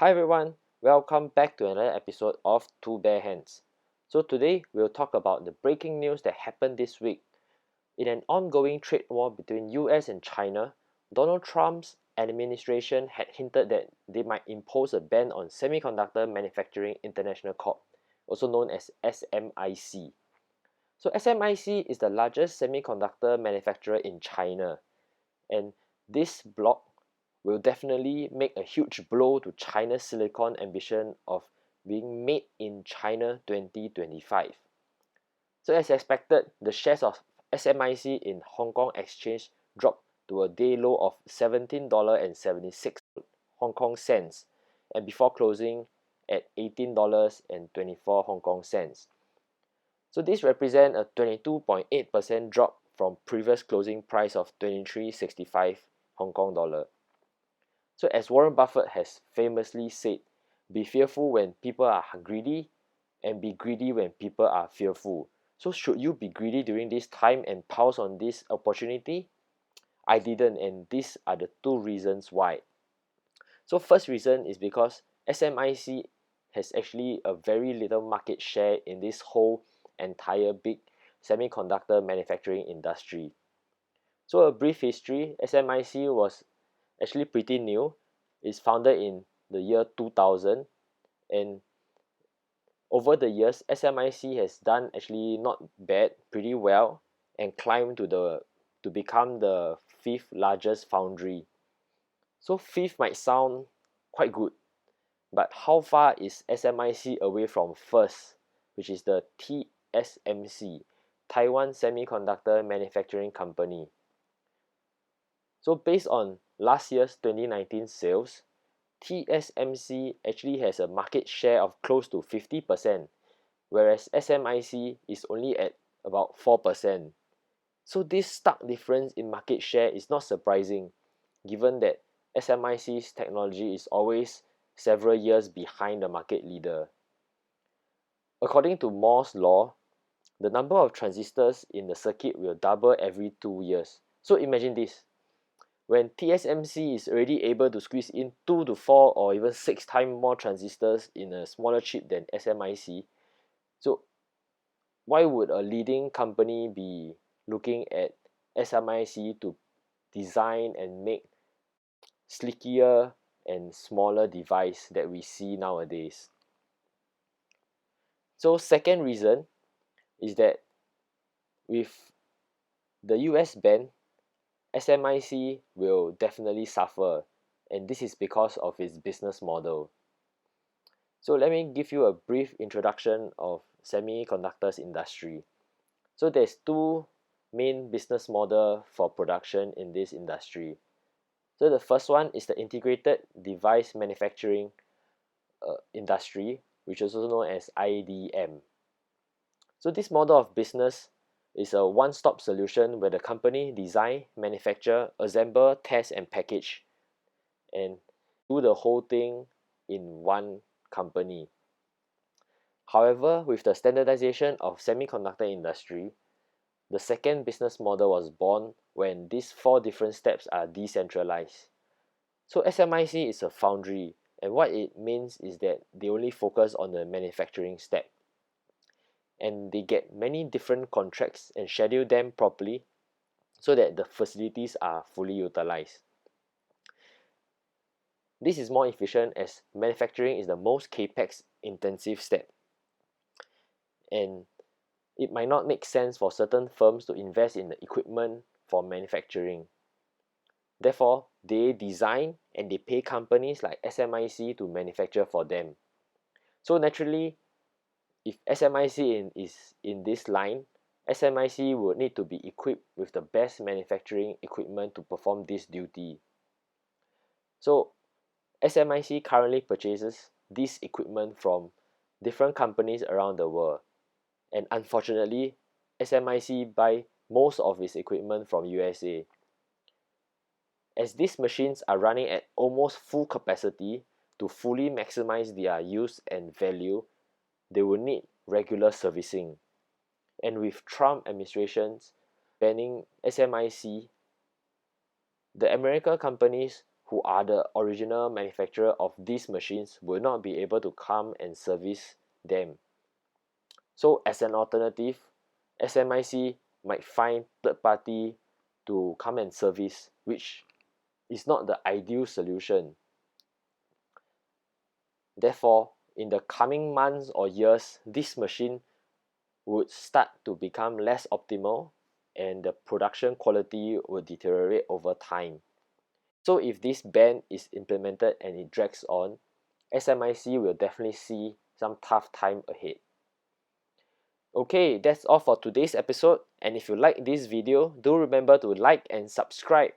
Hi everyone, welcome back to another episode of Two Bare Hands. So today we'll talk about the breaking news that happened this week. In an ongoing trade war between US and China, Donald Trump's administration had hinted that they might impose a ban on Semiconductor Manufacturing International Corp, also known as SMIC. So SMIC is the largest semiconductor manufacturer in China, and this block will definitely make a huge blow to China's silicon ambition of being made in China 2025. So as expected, the shares of SMIC in Hong Kong Exchange dropped to a day low of $17.76 Hong Kong cents, and before closing at $18.24 Hong Kong cents. So this represents a 22.8% drop from previous closing price of 23.65 Hong Kong dollar. So as Warren Buffett has famously said, be fearful when people are greedy and be greedy when people are fearful. So should you be greedy during this time and pounce on this opportunity? I didn't, and these are the two reasons why. So first reason is because SMIC has actually a very little market share in this whole entire big semiconductor manufacturing industry. So a brief history, SMIC was actually pretty new. It's founded in the year 2000, and over the years SMIC has done actually not bad, pretty well, and climbed to become the fifth largest foundry. So fifth might sound quite good, but how far is SMIC away from first, which is the TSMC, Taiwan Semiconductor Manufacturing Company? So based on last year's 2019 sales, TSMC actually has a market share of close to 50%, whereas SMIC is only at about 4%. So this stark difference in market share is not surprising, given that SMIC's technology is always several years behind the market leader. According to Moore's law, the number of transistors in the circuit will double every 2 years. So imagine this. When TSMC is already able to squeeze in 2 to 4 or even 6 times more transistors in a smaller chip than SMIC, so why would a leading company be looking at SMIC to design and make slickier and smaller device that we see nowadays? So second reason is that with the US ban, SMIC will definitely suffer, and this is because of its business model. So let me give you a brief introduction of semiconductors industry. So there's two main business model for production in this industry. So the first one is the integrated device manufacturing industry, which is also known as IDM. So this model of business is a one-stop solution where the company design, manufacture, assemble, test, and package, and do the whole thing in one company. However, with the standardization of semiconductor industry, the second business model was born when these 4 different steps are decentralized. So SMIC is a foundry, and what it means is that they only focus on the manufacturing step, and they get many different contracts and schedule them properly so that the facilities are fully utilized. This is more efficient as manufacturing is the most capex intensive step, and it might not make sense for certain firms to invest in the equipment for manufacturing. Therefore, they design and they pay companies like SMIC to manufacture for them. So naturally, if SMIC is in this line, SMIC would need to be equipped with the best manufacturing equipment to perform this duty. So SMIC currently purchases this equipment from different companies around the world, and unfortunately SMIC buy most of its equipment from USA. As these machines are running at almost full capacity, to fully maximize their use and value, they will need regular servicing. And with Trump administrations banning SMIC, the American companies who are the original manufacturer of these machines will not be able to come and service them. So as an alternative, SMIC might find third party to come and service, which is not the ideal solution. Therefore, in the coming months or years, this machine would start to become less optimal and the production quality will deteriorate over time. So if this ban is implemented and it drags on, SMIC will definitely see some tough time ahead. Okay, that's all for today's episode, and if you like this video, do remember to like and subscribe.